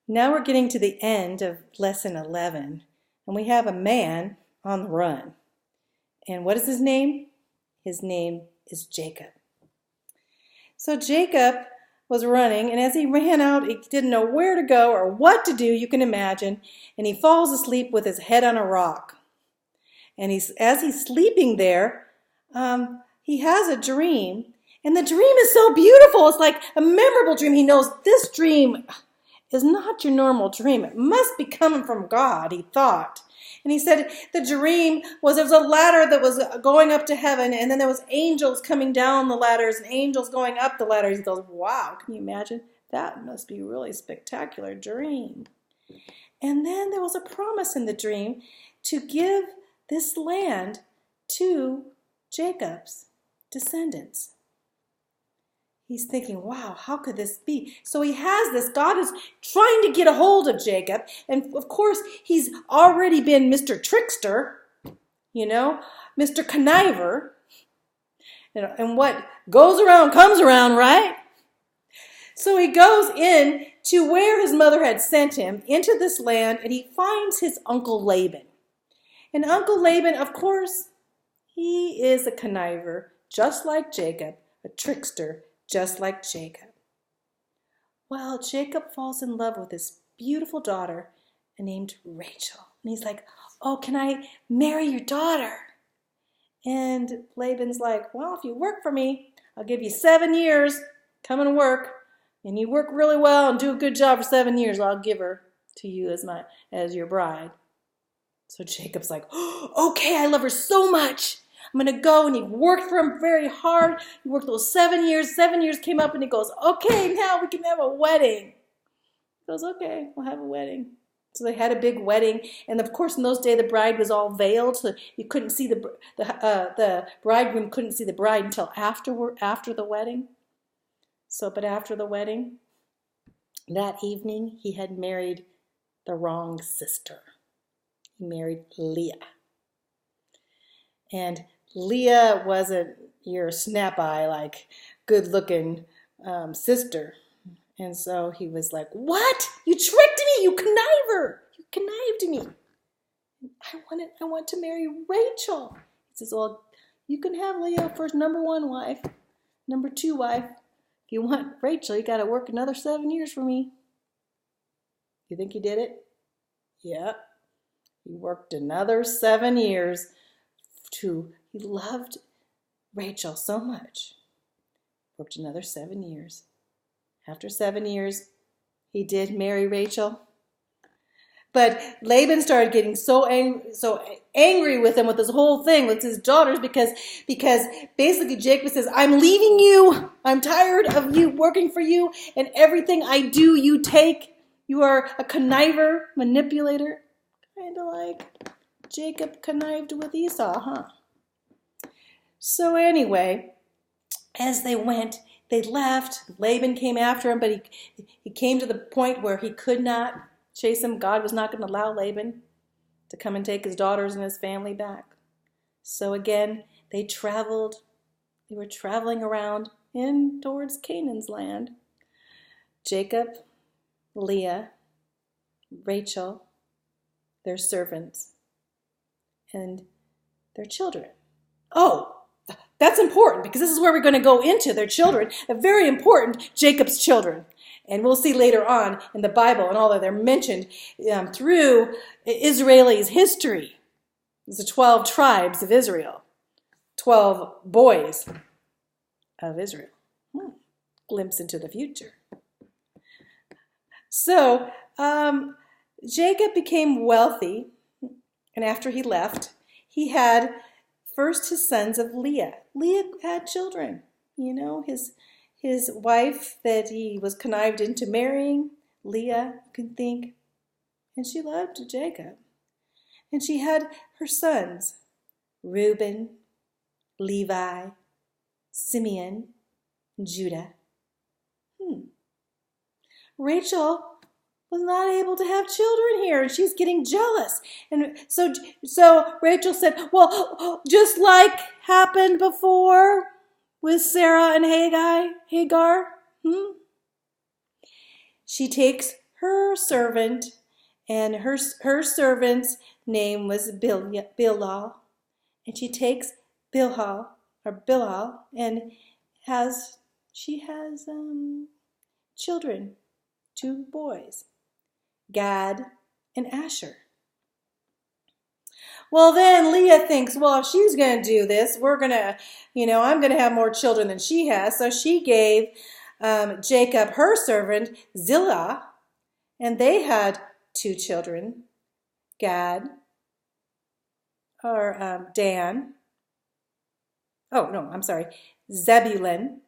Now we're getting to the end of lesson 11, and we have a man on the run. And what is his name? His name is Jacob. So Jacob was running, and as he ran out, he didn't know where to go or what to do, you can imagine, and he falls asleep with his head on a rock. And as he's sleeping there, he has a dream, and the dream is so beautiful. It's like a memorable dream. He knows this dream is not your normal dream. It must be coming from God, he thought. And he said the dream was there was a ladder that was going up to heaven, and then there was angels coming down the ladders and angels going up the ladders. He goes, wow, can you imagine? That must be a really spectacular dream. And then there was a promise in the dream to give this land to Jacob's descendants. He's thinking, wow, how could this be? So he has this. God is trying to get a hold of Jacob. And of course, he's already been Mr. Trickster, Mr. Conniver. And what goes around comes around, right? So he goes in to where his mother had sent him, into this land, and he finds his Uncle Laban. And Uncle Laban, of course, he is a conniver, just like Jacob, a trickster, just like Jacob. Well, Jacob falls in love with this beautiful daughter named Rachel. And he's like, oh, can I marry your daughter? And Laban's like, well, if you work for me, I'll give you 7 years. Come and work. And you work really well and do a good job for 7 years, I'll give her to you as your bride. So Jacob's like, oh, okay, I love her so much. I'm going to go. And he worked for him very hard. He worked those 7 years. 7 years came up and he goes, okay, now we can have a wedding. He goes, okay, we'll have a wedding. So they had a big wedding. And of course, in those days, the bride was all veiled. So you couldn't see the bridegroom couldn't see the bride until after the wedding. But after the wedding, that evening, he had married the wrong sister. He married Leah. And Leah wasn't your snap-eye, like, good-looking sister. And so he was like, what? You tricked me, you conniver. You connived me. I want to marry Rachel. He says, well, you can have Leah for number 1 wife. Number 2 wife. If you want Rachel, you got to work another 7 years for me. You think he did it? Yeah. He worked another 7 years. He loved Rachel so much. Worked another 7 years. After 7 years, he did marry Rachel. But Laban started getting so angry with him, with this whole thing, with his daughters, because basically Jacob says, I'm leaving you. I'm tired of you working for you, and everything I do, you take. You are a conniver, manipulator. Kind of like Jacob connived with Esau, huh? So anyway, as they left. Laban came after him, but he came to the point where he could not chase him. God was not going to allow Laban to come and take his daughters and his family back. So again, they were traveling around in towards Canaan's land. Jacob, Leah, Rachel, their servants, and their children. Oh, that's important because this is where we're going to go into their children. Very important, Jacob's children. And we'll see later on in the Bible and all that they're mentioned through Israel's history. It's the 12 tribes of Israel, 12 boys of Israel. Glimpse into the future. So Jacob became wealthy, and after he left, he had first his sons of Leah. Leah had children, his wife that he was connived into marrying, Leah, you can think, and she loved Jacob. And she had her sons, Reuben, Levi, Simeon, Judah. Rachel was not able to have children here, and she's getting jealous. And so Rachel said, well, just like happened before with Sarah and Hagar, she takes her servant, and her servant's name was Bilhah, and she takes Bilhah and she has children, 2 boys, Gad and Asher. Well, then Leah thinks, well, if she's going to do this, I'm going to have more children than she has. So she gave Jacob her servant Zillah, and they had 2 children, Dan. Zebulun